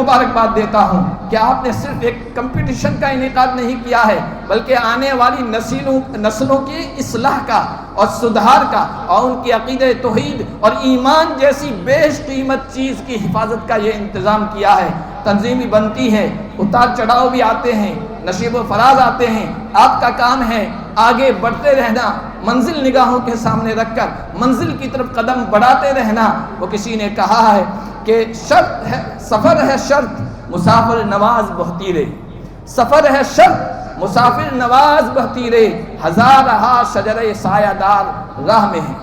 مبارکباد دیتا ہوں کہ آپ نے صرف ایک کمپٹیشن کا انعقاد نہیں کیا ہے، بلکہ آنے والی نسلوں کی اصلاح کا اور سدھار کا اور ان کی عقیدہ توحید اور ایمان جیسی بیش قیمت چیز کی حفاظت کا یہ انتظام کیا ہے۔ تنظیمی بنتی ہے، اتار چڑھاؤ بھی آتے ہیں، نشیب و فراز آتے ہیں، آپ کا کام ہے آگے بڑھتے رہنا، منزل نگاہوں کے سامنے رکھ کر منزل کی طرف قدم بڑھاتے رہنا۔ وہ کسی نے کہا ہے کہ شرط ہے سفر ہے شرط مسافر نواز بہتی رے، سفر ہے شرط مسافر نواز بہتی رے، ہزار رہا شجرے سایہ دار راہ میں ہے۔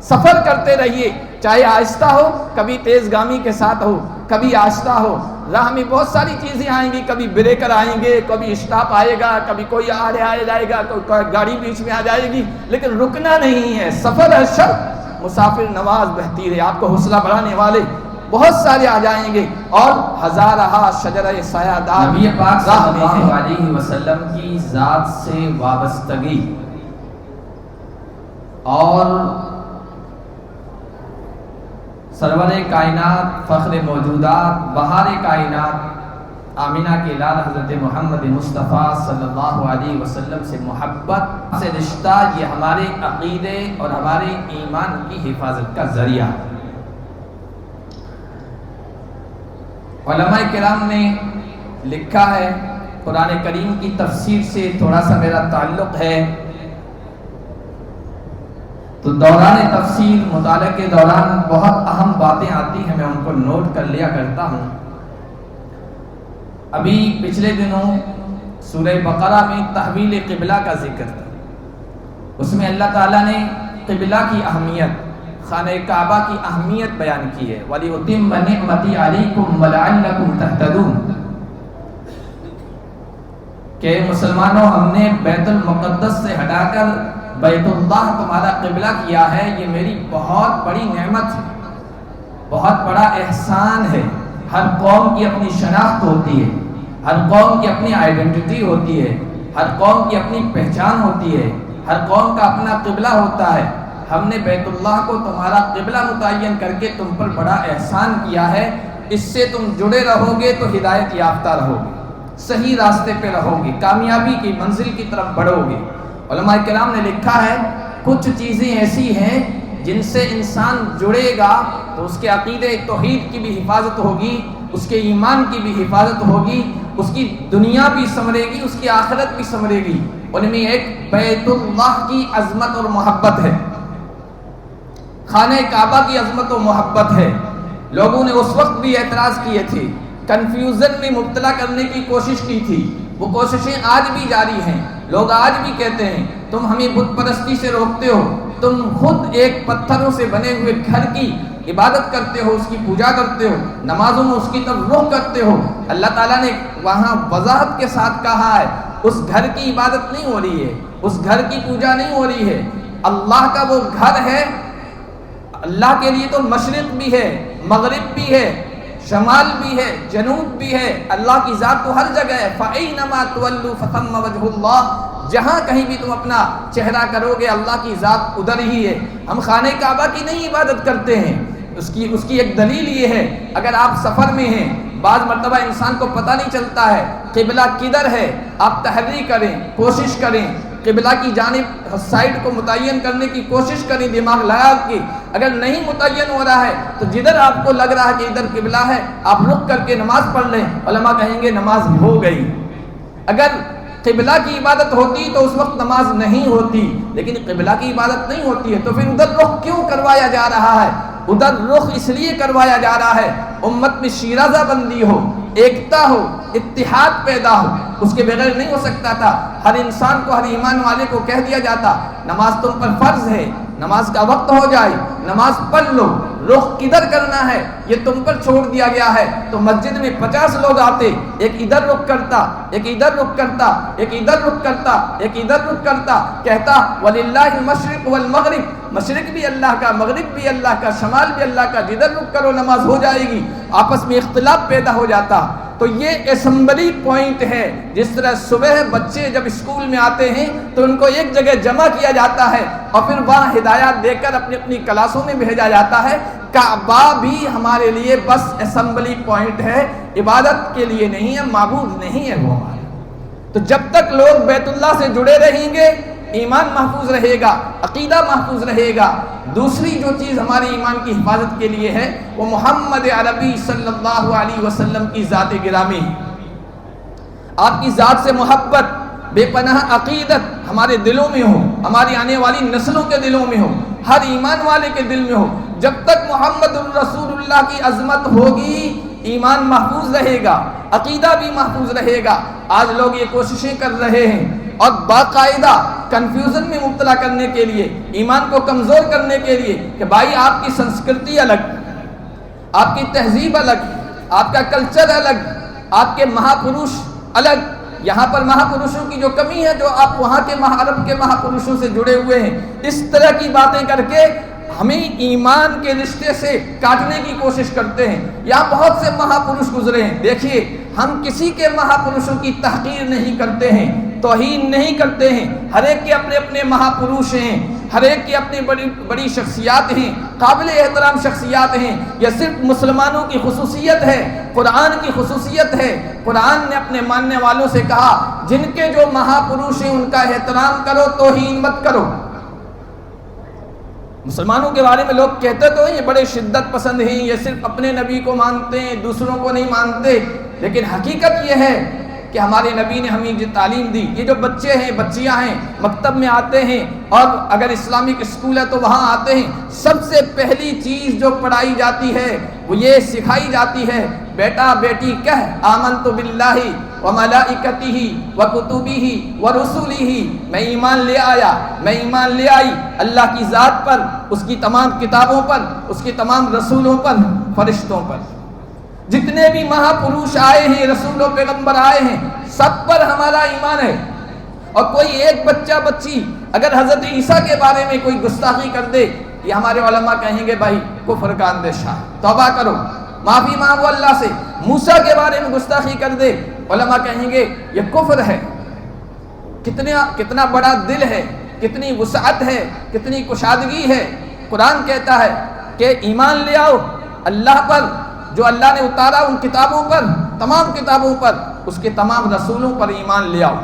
سفر کرتے رہیے، چاہے آہستہ ہو، کبھی تیز گامی کے ساتھ ہو، کبھی آہستہ ہو۔ راہ میں بہت ساری چیزیں آئیں گی، کبھی بریکر آئیں گے، کبھی اسٹاپ آئے گا، کبھی کوئی آڑے آ جائے گا، کوئی گاڑی بیچ میں آ جائے گی، لیکن رکنا نہیں ہے۔ سفر ہے شرط مسافر نواز بہتی رہے، آپ کو حوصلہ بڑھانے والے بہت سارے آ جائیں گے، اور ہزارہا شجرہ سایہ دار نبی پاک صلی اللہ علیہ وسلم کی ذات سے وابستگی اور سرور کائنات، فخر موجودات، بہار کائنات آمینہ کے لال حضرت محمد مصطفیٰ صلی اللہ علیہ وسلم سے محبت سے رشتہ، یہ ہمارے عقیدے اور ہمارے ایمان کی حفاظت کا ذریعہ ہے۔ علماء کرام نے لکھا ہے، قرآن کریم کی تفسیر سے تھوڑا سا میرا تعلق ہے، تو دوران تفسیر مطالعہ کے دوران بہت اہم باتیں آتی ہیں، میں ان کو نوٹ کر لیا کرتا ہوں۔ ابھی پچھلے دنوں سورہ بقرہ میں تحویل قبلہ کا ذکر تھا، اس میں اللہ تعالیٰ نے قبلہ کی اہمیت، خانہ کعبہ کی اہمیت بیان کی ہے۔ وَلِأُتِمَّ نِعْمَتِي عَلَيْكُمْ وَلَعَلَّكُمْ تَهْتَدُونَ، کہ مسلمانوں ہم نے بیت المقدس سے ہٹا کر بیت اللہ تمہارا قبلہ کیا ہے، یہ میری بہت بڑی نعمت ہے، بہت بڑا احسان ہے۔ ہر قوم کی اپنی شناخت ہوتی ہے، ہر قوم کی اپنی آئیڈینٹی ہوتی ہے، ہر قوم کی اپنی پہچان ہوتی ہے، ہر قوم کا اپنا قبلہ ہوتا ہے۔ ہم نے بیت اللہ کو تمہارا قبلہ متعین کر کے تم پر بڑا احسان کیا ہے، اس سے تم جڑے رہو گے تو ہدایت یافتہ رہو گے، صحیح راستے پہ رہو گے، کامیابی کی منزل کی طرف بڑھو گے۔ علماء کرام نے لکھا ہے کچھ چیزیں ایسی ہیں جن سے انسان جڑے گا تو اس کے عقیدہ توحید کی بھی حفاظت ہوگی، اس کے ایمان کی بھی حفاظت ہوگی، اس کی دنیا بھی سنورے گی، اس کی آخرت بھی سنورے گی۔ ان میں ایک بیت اللہ کی عظمت اور محبت ہے، خانہ کعبہ کی عظمت و محبت ہے۔ لوگوں نے اس وقت بھی اعتراض کیے تھے، کنفیوژن میں مبتلا کرنے کی کوشش کی تھی، وہ کوششیں آج بھی جاری ہیں۔ لوگ آج بھی کہتے ہیں تم ہمیں بت پرستی سے روکتے ہو، تم خود ایک پتھروں سے بنے ہوئے گھر کی عبادت کرتے ہو، اس کی پوجا کرتے ہو، نمازوں میں اس کی طرف رخ کرتے ہو۔ اللہ تعالیٰ نے وہاں وضاحت کے ساتھ کہا ہے اس گھر کی عبادت نہیں ہو رہی ہے، اس گھر کی پوجا نہیں ہو رہی ہے، اللہ کا وہ گھر ہے۔ اللہ کے لیے تو مشرق بھی ہے، مغرب بھی ہے، شمال بھی ہے، جنوب بھی ہے، اللہ کی ذات تو ہر جگہ ہے۔ فَأَيْنَمَا تُوَلُّوا فَثَمَّ وَجْهُ اللَّهِ، جہاں کہیں بھی تم اپنا چہرہ کرو گے اللہ کی ذات ادھر ہی ہے۔ ہم خانہ کعبہ کی نہیں عبادت کرتے ہیں، اس کی ایک دلیل یہ ہے، اگر آپ سفر میں ہیں، بعض مرتبہ انسان کو پتہ نہیں چلتا ہے قبلہ کدھر ہے، آپ تحری کریں، کوشش کریں، قبلہ کی جانب سائڈ کو متعین کرنے کی کوشش کریں دماغ لگا کے۔ اگر نہیں متعین ہو رہا ہے تو جدھر آپ کو لگ رہا ہے کہ ادھر قبلہ ہے، آپ رک کر کے نماز پڑھ لیں، علماء کہیں گے نماز ہو گئی۔ اگر قبلہ کی عبادت ہوتی تو اس وقت نماز نہیں ہوتی، لیکن قبلہ کی عبادت نہیں ہوتی ہے تو پھر ادھر رخ کیوں کروایا جا رہا ہے؟ ادھر رخ اس لیے کروایا جا رہا ہے امت میں شیرازہ بندی ہو، ایکتا ہو، اتحاد پیدا ہو۔ اس کے بغیر نہیں ہو سکتا تھا۔ ہر انسان کو، ہر ایمان والے کو کہہ دیا جاتا نماز تم پر فرض ہے، نماز کا وقت ہو جائے نماز پڑھ لو، رخ کدھر کرنا ہے یہ تم پر چھوڑ دیا گیا ہے۔ تو مسجد میں 50 لوگ آتے، ایک ادھر رخ کرتا، ایک ادھر رخ کرتا، ایک ادھر رخ کرتا، ایک ادھر رخ کرتا، کہتا وَلِلَّهِ الْمَشْرِقُ وَالْمَغْرِبُ، مشرق بھی اللہ کا، مغرب بھی اللہ کا، شمال بھی اللہ کا، جدھر رخ کرو نماز ہو جائے گی۔ آپس میں اختلاف پیدا ہو جاتا۔ تو یہ اسمبلی پوائنٹ ہے، جس طرح صبح بچے جب اسکول میں آتے ہیں تو ان کو ایک جگہ جمع کیا جاتا ہے اور پھر وہاں ہدایات دے کر اپنی اپنی کلاسوں میں بھیجا جاتا ہے۔ کعبہ بھی ہمارے لیے بس اسمبلی پوائنٹ ہے، عبادت کے لیے نہیں ہے، معبود نہیں ہے وہ ہمارا۔ تو جب تک لوگ بیت اللہ سے جڑے رہیں گے ایمان محفوظ رہے گا، عقیدہ محفوظ رہے گا۔ دوسری جو چیز ہمارے ایمان کی حفاظت کے لیے ہے وہ محمد عربی صلی اللہ علیہ وسلم کی ذات گرامی، آپ کی ذات سے محبت، بے پناہ عقیدت ہمارے دلوں میں ہو، ہماری آنے والی نسلوں کے دلوں میں ہو، ہر ایمان والے کے دل میں ہو۔ جب تک محمد الرسول اللہ کی عظمت ہوگی ایمان محفوظ رہے گا، عقیدہ بھی محفوظ رہے گا۔ آج لوگ یہ کوششیں کر رہے ہیں اور باقاعدہ کنفیوژن میں مبتلا کرنے کے لیے، ایمان کو کمزور کرنے کے لیے کہ بھائی آپ کی سنسکرتی الگ، آپ کی تہذیب الگ، آپ کا کلچر الگ، آپ کے مہاپروش الگ۔ یہاں پر مہاپروشوں کی جو کمی ہے، جو آپ وہاں کے عرب کے مہاپروشوں سے جڑے ہوئے ہیں، اس طرح کی باتیں کر کے ہمیں ایمان کے رشتے سے کاٹنے کی کوشش کرتے ہیں۔ یہاں بہت سے مہاپروش گزرے ہیں، دیکھیے ہم کسی کے مہاپروشوں کی تحقیر نہیں کرتے ہیں، توہین نہیں کرتے ہیں۔ ہر ایک کے اپنے اپنے مہاپروش ہیں، ہر ایک کی اپنی بڑی بڑی شخصیات ہیں، قابل احترام شخصیات ہیں۔ یہ صرف مسلمانوں کی خصوصیت ہے، قرآن کی خصوصیت ہے۔ قرآن نے اپنے ماننے والوں سے کہا جن کے جو مہاپروش ہیں ان کا احترام کرو، توہین مت کرو۔ مسلمانوں کے بارے میں لوگ کہتے تو ہیں یہ بڑے شدت پسند ہیں، یہ صرف اپنے نبی کو مانتے ہیں، دوسروں کو نہیں مانتے، لیکن حقیقت یہ ہے کہ ہمارے نبی نے ہمیں جو تعلیم دی، یہ جو بچے ہیں بچیاں ہیں مکتب میں آتے ہیں اور اگر اسلامک اسکول ہے تو وہاں آتے ہیں، سب سے پہلی چیز جو پڑھائی جاتی ہے وہ یہ سکھائی جاتی ہے بیٹا بیٹی کہہ آمنت باللہ وملائکتہ وکتبہ ورسلہ، میں ایمان لے آیا، میں ایمان لے آئی اللہ کی ذات پر، اس کی تمام کتابوں پر، اس کی تمام رسولوں پر، فرشتوں پر۔ جتنے بھی مہاپروش آئے ہیں، رسول و پیغمبر آئے ہیں، سب پر ہمارا ایمان ہے۔ اور کوئی ایک بچہ بچی اگر حضرت عیسیٰ کے بارے میں کوئی گستاخی کر دے، یہ ہمارے علماء کہیں گے بھائی کفر کا اندیشہ، توبہ کرو، معافی مانگو اللہ سے۔ موسیٰ کے بارے میں گستاخی کر دے، علماء کہیں گے یہ کفر ہے۔ کتنا بڑا دل ہے، کتنی وسعت ہے، کتنی کشادگی ہے۔ قرآن کہتا ہے کہ ایمان لے آؤ اللہ پر، جو اللہ نے اتارا ان کتابوں پر، تمام کتابوں پر، اس کے تمام رسولوں پر ایمان لے آؤ۔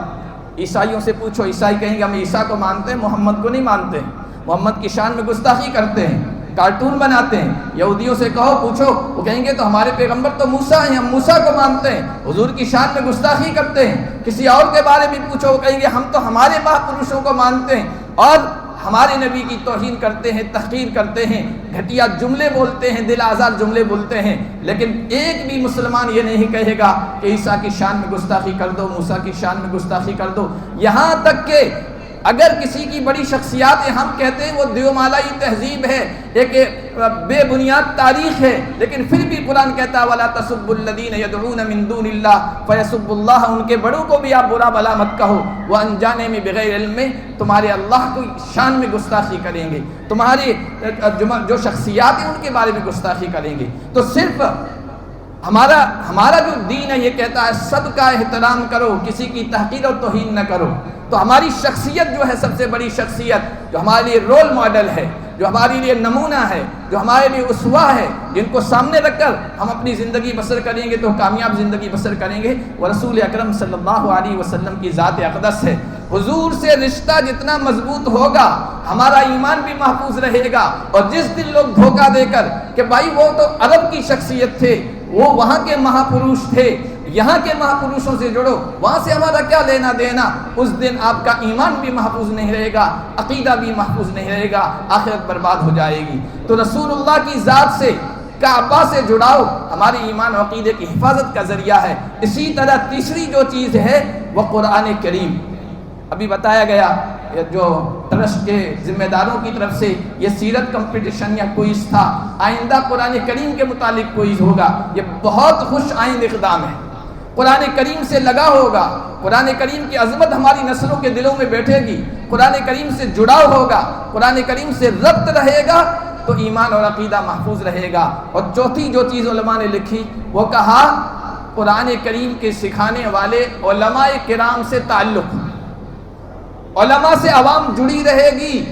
عیسائیوں سے پوچھو، عیسائی کہیں گے ہم عیسیٰ کو مانتے ہیں، محمد کو نہیں مانتے، محمد کی شان میں گستاخی کرتے ہیں، کارٹون بناتے ہیں۔ یہودیوں سے کہو پوچھو، وہ کہیں گے تو ہمارے پیغمبر تو موسیٰ ہیں، ہم موسیٰ کو مانتے ہیں، حضور کی شان میں گستاخی کرتے ہیں۔ کسی اور کے بارے میں پوچھو، وہ کہیں گے ہم تو ہمارے مہاپروشوں کو مانتے ہیں اور ہمارے نبی کی توہین کرتے ہیں، تحقیر کرتے ہیں، گھٹیا جملے بولتے ہیں، دل آزار جملے بولتے ہیں۔ لیکن ایک بھی مسلمان یہ نہیں کہے گا کہ عیسیٰ کی شان میں گستاخی کر دو، موسیٰ کی شان میں گستاخی کر دو۔ یہاں تک کہ اگر کسی کی بڑی شخصیات ہم کہتے ہیں وہ دیومالائی تہذیب ہے، ایک بے بنیاد تاریخ ہے، لیکن پھر بھی قرآن کہتا ہے وَلَا تَسُبُّوا الَّذِينَ يَدْعُونَ مِن دُونِ اللَّهِ فَيَسُبُّوا اللَّهَ، ان کے بڑوں کو بھی آپ برا بھلا مت کہو، وہ انجانے میں بغیر علم میں تمہارے اللہ کی شان میں گستاخی کریں گے، تمہاری جو شخصیات ہیں ان کے بارے میں گستاخی کریں گے۔ تو صرف ہمارا جو دین ہے یہ کہتا ہے سب کا احترام کرو، کسی کی تحقیر اور توہین نہ کرو۔ تو ہماری شخصیت جو ہے سب سے بڑی شخصیت جو ہمارے لیے رول ماڈل ہے، جو ہمارے لیے نمونہ ہے، جو ہمارے لیے اسوہ ہے، جن کو سامنے رکھ کر ہم اپنی زندگی بسر کریں گے تو کامیاب زندگی بسر کریں گے، وہ رسول اکرم صلی اللہ علیہ وسلم کی ذات اقدس ہے۔ حضور سے رشتہ جتنا مضبوط ہوگا ہمارا ایمان بھی محفوظ رہے گا۔ اور جس دن لوگ دھوکہ دے کر کہ بھائی وہ تو عرب کی شخصیت تھے، وہ وہاں کے مہاپروش تھے، یہاں کے مہاپروشوں سے جڑو، وہاں سے ہمارا کیا لینا دینا، اس دن آپ کا ایمان بھی محفوظ نہیں رہے گا، عقیدہ بھی محفوظ نہیں رہے گا، آخرت برباد ہو جائے گی۔ تو رسول اللہ کی ذات سے، کعبہ سے جڑاؤ ہمارے ایمان و عقیدے کی حفاظت کا ذریعہ ہے۔ اسی طرح تیسری جو چیز ہے وہ قرآن کریم۔ ابھی بتایا گیا جو ٹرسٹ کے ذمہ داروں کی طرف سے یہ سیرت کمپٹیشن یا کوئز تھا، آئندہ قرآن کریم کے متعلق کوئز ہوگا، یہ بہت خوش آئند اقدام ہے۔ قرآن کریم سے لگا ہوگا، قرآن کریم کی عظمت ہماری نسلوں کے دلوں میں بیٹھے گی، قرآن کریم سے جڑاؤ ہوگا، قرآن کریم سے ربط رہے گا تو ایمان اور عقیدہ محفوظ رہے گا۔ اور چوتھی جو چیز علماء نے لکھی وہ کہا قرآن کریم کے سکھانے والے علماء کرام سے تعلق، علماء سے عوام جڑی رہے گی،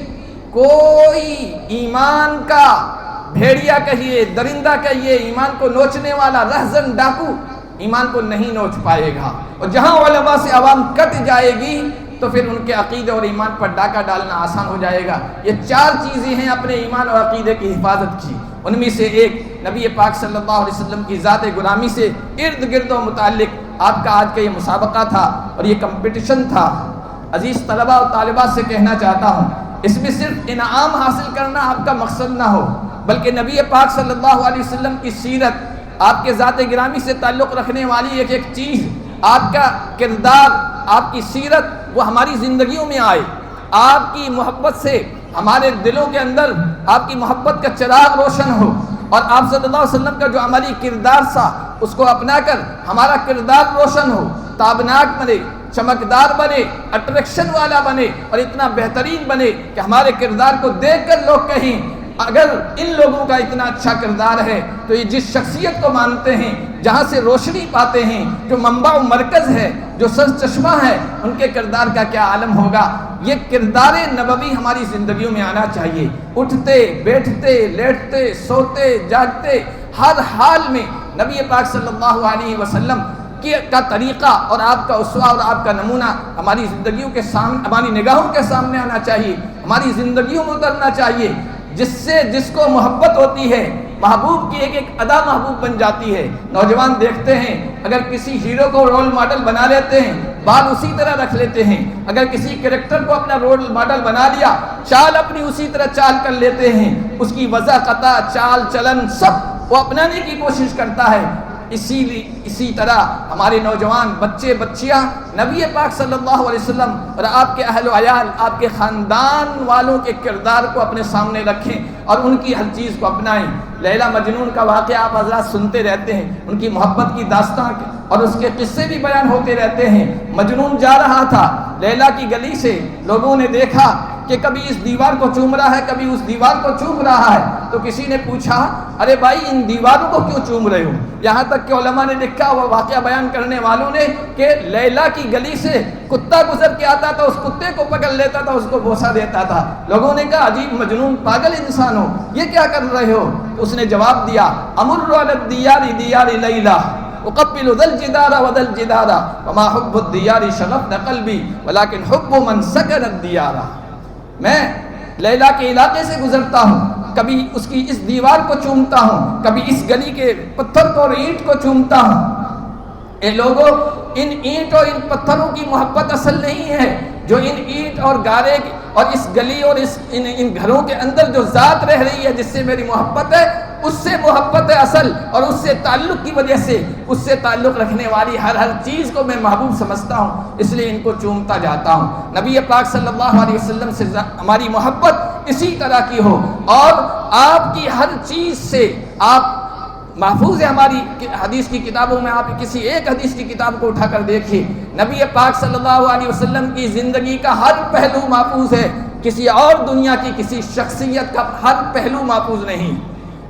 کوئی ایمان کا بھیڑیا کہیے، درندہ کہیے، ایمان کو نوچنے والا رہزن ڈاکو ایمان کو نہیں نوچ پائے گا۔ اور جہاں علماء سے عوام کٹ جائے گی تو پھر ان کے عقیدے اور ایمان پر ڈاکہ ڈالنا آسان ہو جائے گا۔ یہ 4 چیزیں ہیں اپنے ایمان اور عقیدے کی حفاظت کی۔ ان میں سے ایک نبی پاک صلی اللہ علیہ وسلم کی ذات غلامی سے ارد گرد و متعلق آپ کا آج کا یہ مسابقہ تھا اور یہ کمپٹیشن تھا۔ عزیز طلبہ اور طالبات سے کہنا چاہتا ہوں، اس میں صرف انعام حاصل کرنا آپ کا مقصد نہ ہو، بلکہ نبی پاک صلی اللہ علیہ وسلم کی سیرت، آپ کے ذات گرامی سے تعلق رکھنے والی ایک ایک چیز، آپ کا کردار، آپ کی سیرت وہ ہماری زندگیوں میں آئے۔ آپ کی محبت سے ہمارے دلوں کے اندر آپ کی محبت کا چراغ روشن ہو، اور آپ صلی اللہ علیہ وسلم کا جو عملی کردار تھا اس کو اپنا کر ہمارا کردار روشن ہو، تابناک بنے، چمکدار بنے، اٹریکشن والا بنے، اور اتنا بہترین بنے کہ ہمارے کردار کو دیکھ کر لوگ کہیں اگر ان لوگوں کا اتنا اچھا کردار ہے تو یہ جس شخصیت کو مانتے ہیں، جہاں سے روشنی پاتے ہیں، جو منبع و مرکز ہے، جو سر چشمہ ہے، ان کے کردار کا کیا عالم ہوگا۔ یہ کردار نبوی ہماری زندگیوں میں آنا چاہیے۔ اٹھتے بیٹھتے لیٹتے سوتے جاگتے ہر حال میں نبی پاک صلی اللہ علیہ وسلم کا طریقہ اور آپ کا اسوہ اور آپ کا نمونہ ہماری زندگیوں کے سامنے، ہماری نگاہوں کے سامنے آنا چاہیے، ہماری زندگیوں میں اترنا چاہیے، جس کو محبت ہوتی ہے محبوب کی ایک ایک ادا محبوب بن جاتی ہے۔ نوجوان دیکھتے ہیں اگر کسی ہیرو کو رول ماڈل بنا لیتے ہیں، بال اسی طرح رکھ لیتے ہیں، اگر کسی کریکٹر کو اپنا رول ماڈل بنا لیا، چال اپنی اسی طرح چال کر لیتے ہیں، اس کی وضع قطع چال چلن سب وہ اپنانے کی کوشش کرتا ہے۔ اسی طرح ہمارے نوجوان بچے بچیاں نبی پاک صلی اللہ علیہ وسلم اور آپ کے اہل و عیال، آپ کے خاندان والوں کے کردار کو اپنے سامنے رکھیں اور ان کی ہر چیز کو اپنائیں۔ لیلا مجنون کا واقعہ آپ حضرات سنتے رہتے ہیں، ان کی محبت کی داستان اور اس کے قصے بھی بیان ہوتے رہتے ہیں۔ مجنون جا رہا تھا لیلا کی گلی سے، لوگوں نے دیکھا کہ کبھی اس دیوار کو چوم رہا ہے، کبھی اس دیوار کو چوم رہا ہے، تو کسی نے پوچھا ارے بھائی ان دیواروں کو کیوں چوم رہے ہو؟ یہاں تک کہ علماء نے لکھا، وہ واقعہ بیان کرنے والوں نے، کہ لیلا کی گلی سے کتا گزر کے آتا تھا، اس کتے کو پکڑ لیتا تھا، اس کو بوسہ دیتا تھا۔ لوگوں نے کہا عجیب مجنون پاگل انسان ہو، یہ کیا کر رہے ہو؟ تو اس نے جواب دیا امر علی الدیار دیار لیلا اقبل ذا الجدار وذا الجدار وما حب الدیار شغفنا قلبی ولكن حب من سکن الدیار۔ میں لیلا کے علاقے سے گزرتا ہوں، کبھی اس کی اس دیوار کو چومتا ہوں، کبھی اس گلی کے پتھر کو اور اینٹ کو چومتا ہوں۔ اے لوگوں، ان اینٹ اور ان پتھروں کی محبت اصل نہیں ہے، جو ان اینٹ اور گارے اور اس گلی اور ان گھروں کے اندر جو ذات رہ رہی ہے، جس سے میری محبت ہے، اس سے محبت ہے اصل، اور اس سے تعلق کی وجہ سے اس سے تعلق رکھنے والی ہر چیز کو میں محبوب سمجھتا ہوں، اس لیے ان کو چومتا جاتا ہوں۔ نبی پاک صلی اللہ علیہ وسلم سے ہماری محبت اسی طرح کی ہو، اور آپ کی ہر چیز سے آپ محفوظ ہے۔ ہماری حدیث کی کتابوں میں آپ کسی ایک حدیث کی کتاب کو اٹھا کر دیکھیے، نبی پاک صلی اللہ علیہ وسلم کی زندگی کا ہر پہلو محفوظ ہے، کسی اور دنیا کی کسی شخصیت کا ہر پہلو محفوظ نہیں۔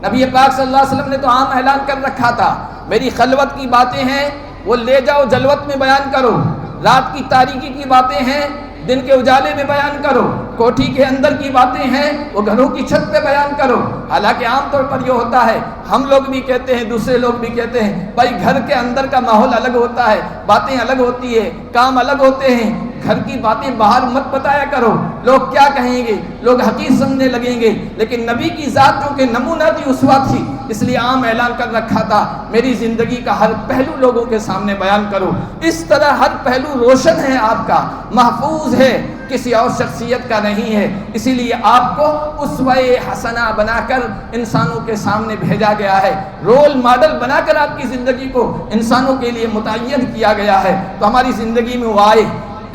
نبی پاک صلی اللہ علیہ وسلم نے تو عام اعلان کر رکھا تھا، میری خلوت کی باتیں ہیں وہ لے جاؤ جلوت میں بیان کرو، رات کی تاریکی کی باتیں ہیں دن کے اجالے میں بیان کرو، کوٹھی کے اندر کی باتیں ہیں وہ گھروں کی چھت پہ بیان کرو۔ حالانکہ عام طور پر یہ ہوتا ہے، ہم لوگ بھی کہتے ہیں، دوسرے لوگ بھی کہتے ہیں، بھائی گھر کے اندر کا ماحول الگ ہوتا ہے، باتیں الگ ہوتی ہے، کام الگ ہوتے ہیں، گھر کی باتیں باہر مت بتایا کرو، لوگ کیا کہیں گے، لوگ حقیر سمجھنے لگیں گے۔ لیکن نبی کی ذات جو کہ نمونہ تھی، اسوہ تھی، اس لیے عام اعلان کر رکھا تھا میری زندگی کا ہر پہلو لوگوں کے سامنے بیان کرو۔ اس طرح ہر پہلو روشن ہے، آپ کا محفوظ ہے، کسی اور شخصیت کا نہیں ہے۔ اسی لیے آپ کو اسوہ حسنہ بنا کر انسانوں کے سامنے بھیجا گیا ہے، رول ماڈل بنا کر آپ کی زندگی کو انسانوں کے لیے متعین کیا گیا ہے۔ تو ہماری زندگی میں وہ آئے،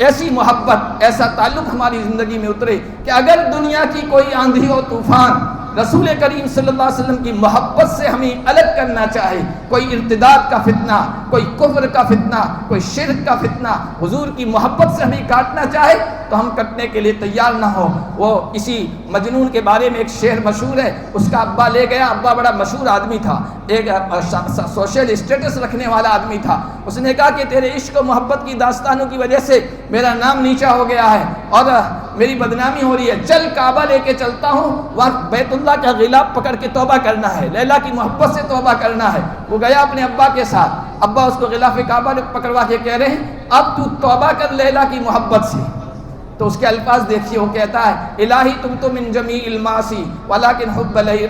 ایسی محبت، ایسا تعلق ہماری زندگی میں اترے کہ اگر دنیا کی کوئی آندھی و طوفان رسول کریم صلی اللہ علیہ وسلم کی محبت سے ہمیں الگ کرنا چاہے، کوئی ارتداد کا فتنہ، کوئی کفر کا فتنہ، کوئی شرک کا فتنہ حضور کی محبت سے ہمیں کاٹنا چاہے تو ہم کٹنے کے لیے تیار نہ ہو۔ وہ اسی مجنون کے بارے میں ایک شعر مشہور ہے، اس کا ابا لے گیا، ابا بڑا مشہور آدمی تھا، ایک سوشل اسٹیٹس رکھنے والا آدمی تھا۔ اس نے کہا کہ تیرے عشق و محبت کی داستانوں کی وجہ سے میرا نام نیچا ہو گیا ہے اور میری بدنامی ہو رہی ہے، چل کعبہ لے کے چلتا ہوں، وہاں بیت اللہ کا غلاف پکڑ کے توبہ کرنا ہے، لیلا کی محبت سے توبہ کرنا ہے۔ وہ گیا اپنے ابا کے ساتھ، ابا اس کو غلاف کعبہ پکڑوا کے کہہ رہے ہیں اب تو توبہ کر لیلا کی محبت سے۔ تو اس کے الفاظ دیکھیے، وہ کہتا ہے الہی تم تو من جمیع المعاصی ولکن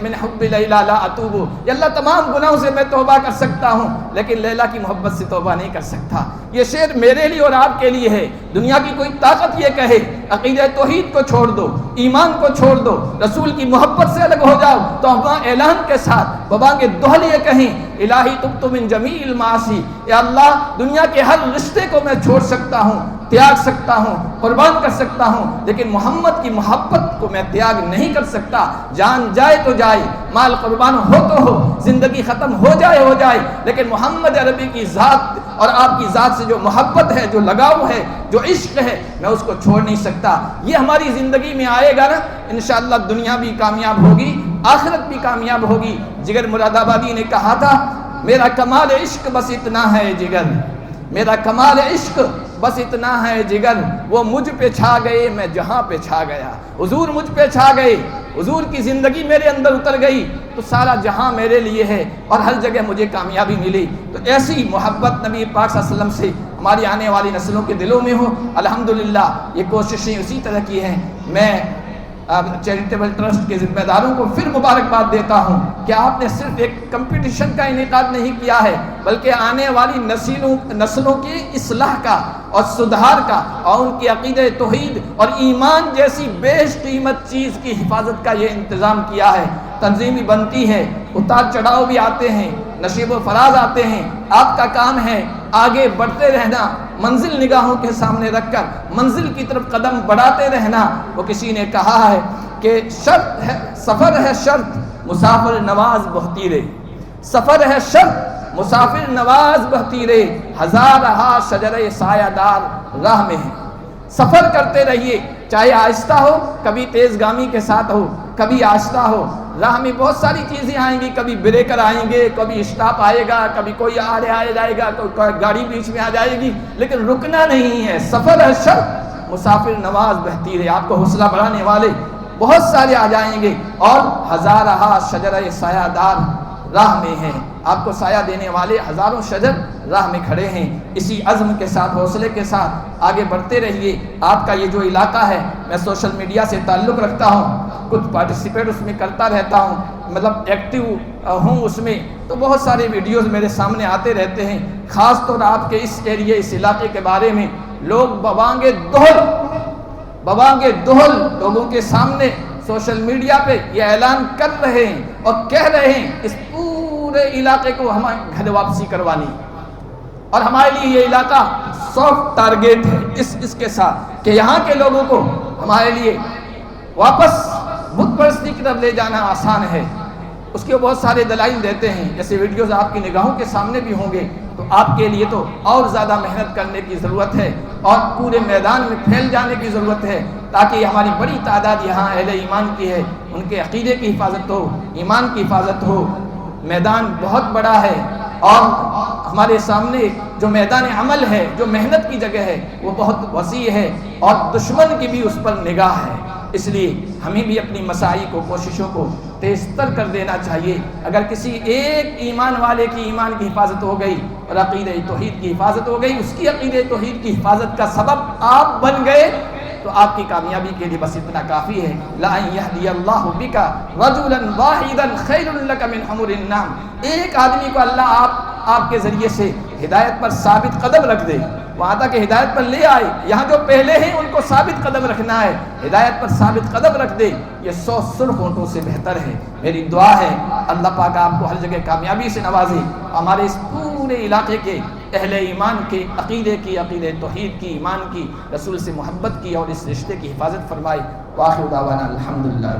من حب لیلا لا اتوب، یا اللہ تمام گناہوں سے میں توبہ کر سکتا ہوں لیکن لیلا کی محبت سے توبہ نہیں کر سکتا۔ یہ شعر میرے لیے اور آپ کے لیے ہے۔ دنیا کی کوئی طاقت یہ کہے عقیدہ توحید کو چھوڑ دو، ایمان کو چھوڑ دو، رسول کی محبت سے الگ ہو جاؤ، تو ہم وہاں اعلان کے ساتھ ببانگ دوہل یہ کہیں الہی تم تو من جمیع المعاصی، یا اللہ دنیا کے ہر رشتے کو میں چھوڑ سکتا ہوں، تیاگ سکتا ہوں، قربان کر سکتا ہوں، لیکن محمد کی محبت کو میں تیاگ نہیں کر سکتا۔ جان جائے تو جائے، مال قربان ہو تو ہو، زندگی ختم ہو جائے، لیکن محمد عربی کی ذات اور آپ کی ذات سے جو محبت ہے، جو لگاؤ ہے، جو عشق ہے، میں اس کو چھوڑ نہیں سکتا۔ یہ ہماری زندگی میں آئے گا نا، انشاءاللہ دنیا بھی کامیاب ہوگی، آخرت بھی کامیاب ہوگی۔ جگر مراد آبادی نے کہا تھا میرا کمال عشق بس اتنا ہے جگر، میرا کمال عشق بس اتنا ہے جگر، وہ مجھ پہ چھا گئے میں جہاں پہ چھا گیا۔ حضور مجھ پہ چھا گئے، حضور کی زندگی میرے اندر اتر گئی تو سارا جہاں میرے لیے ہے اور ہر جگہ مجھے کامیابی ملی۔ تو ایسی محبت نبی پاک صلی اللہ علیہ وسلم سے ہماری آنے والی نسلوں کے دلوں میں ہو۔ الحمدللہ یہ کوششیں اسی طرح کی ہیں۔ میں چیریٹیبل ٹرسٹ کے ذمہ داروں کو پھر مبارکباد دیتا ہوں کہ آپ نے صرف ایک کمپٹیشن کا انعقاد نہیں کیا ہے بلکہ آنے والی نسلوں کی اصلاح کا اور سدھار کا اور ان کی عقیدہ توحید اور ایمان جیسی بیش قیمت چیز کی حفاظت کا یہ انتظام کیا ہے۔ تنظیمی بنتی ہے، اتار چڑھاؤ بھی آتے ہیں، نشیب و فراز آتے ہیں، آپ کا کام ہے آگے بڑھتے رہنا، منزل نگاہوں کے سامنے رکھ کر منزل کی طرف قدم بڑھاتے رہنا۔ وہ کسی نے کہا ہے کہ شرط ہے سفر ہے شرط مسافر نواز بہتی رے، سفر ہے شرط مسافر نواز بہتی رے، ہزار رہا شجرے سایہ دار راہ میں ہے۔ سفر کرتے رہیے، چاہے آہستہ ہو، کبھی تیز گامی کے ساتھ ہو، کبھی آہستہ ہو۔ راہ میں بہت ساری چیزیں آئیں گی، کبھی بریکر آئیں گے، کبھی اسٹاپ آئے گا، کبھی کوئی آ جائے گا، کوئی گاڑی بیچ میں آ جائے گی، لیکن رکنا نہیں ہے۔ سفر ہے شرط مسافر نواز بہتی رہے، آپ کو حوصلہ بڑھانے والے بہت سارے آ جائیں گے، اور ہزارہ شجرہ سایہ دار راہ میں ہیں، آپ کو سایہ دینے والے ہزاروں شجر راہ میں کھڑے ہیں۔ اسی عزم کے ساتھ، حوصلے کے ساتھ آگے بڑھتے رہیے۔ آپ کا یہ جو علاقہ ہے، میں سوشل میڈیا سے تعلق رکھتا ہوں، کچھ پارٹیسپیٹ اس میں کرتا رہتا ہوں، مطلب ایکٹیو ہوں اس میں، تو بہت سارے ویڈیوز میرے سامنے آتے رہتے ہیں۔ خاص طور آپ کے اس ایریے، اس علاقے کے بارے میں لوگ ببانگ دہل لوگوں کے سامنے سوشل میڈیا پہ یہ اعلان کر رہے ہیں اور کہہ رہے ہیں اس پورے علاقے کو ہمیں گھر واپسی کروانی، اور ہمارے لیے یہ علاقہ سافٹ ٹارگیٹ ہے اس کے ساتھ کہ یہاں کے لوگوں کو ہمارے لیے واپس بت پرستی کی طرف لے جانا آسان ہے۔ اس کے بہت سارے دلائل دیتے ہیں، ایسے ویڈیوز آپ کی نگاہوں کے سامنے بھی ہوں گے، تو آپ کے لیے تو اور زیادہ محنت کرنے کی ضرورت ہے اور پورے میدان میں پھیل جانے کی ضرورت ہے، تاکہ ہماری بڑی تعداد یہاں اہل ایمان کی ہے، ان کے عقیدے کی حفاظت ہو، ایمان کی حفاظت ہو۔ میدان بہت بڑا ہے اور ہمارے سامنے جو میدان عمل ہے، جو محنت کی جگہ ہے، وہ بہت وسیع ہے اور دشمن کی بھی اس پر نگاہ ہے۔ اس لیے ہمیں بھی اپنی مساعی کو، کوششوں کو تیز تر کر دینا چاہیے۔ اگر کسی ایک ایمان والے کی ایمان کی حفاظت ہو گئی اور عقیدہ توحید کی حفاظت ہو گئی، اس کی عقیدہ توحید کی حفاظت کا سبب آپ بن گئے، تو آپ کی کامیابی کے لیے بس اتنا کافی ہے۔ لا یہدی اللہ بک رجلا واحدا خیر لک من حمر النعم، ایک آدمی کو اللہ آپ کے ذریعے سے ہدایت پر ثابت قدم رکھ دے، وہاں تک کہ ہدایت پر لے آئے، یہاں جو پہلے ہیں ان کو ثابت قدم رکھنا ہے، ہدایت پر ثابت قدم رکھ دے، یہ 100 سرخ اونٹوں سے بہتر ہے۔ میری دعا ہے اللہ پاک آپ کو ہر جگہ کامیابی سے نوازے، ہمارے اس پورے علاقے کے اہل ایمان کے عقیدے کی، عقیدہ توحید کی، ایمان کی، رسول سے محبت کی اور اس رشتے کی حفاظت فرمائے۔ وآخر دعوانا الحمدللہ۔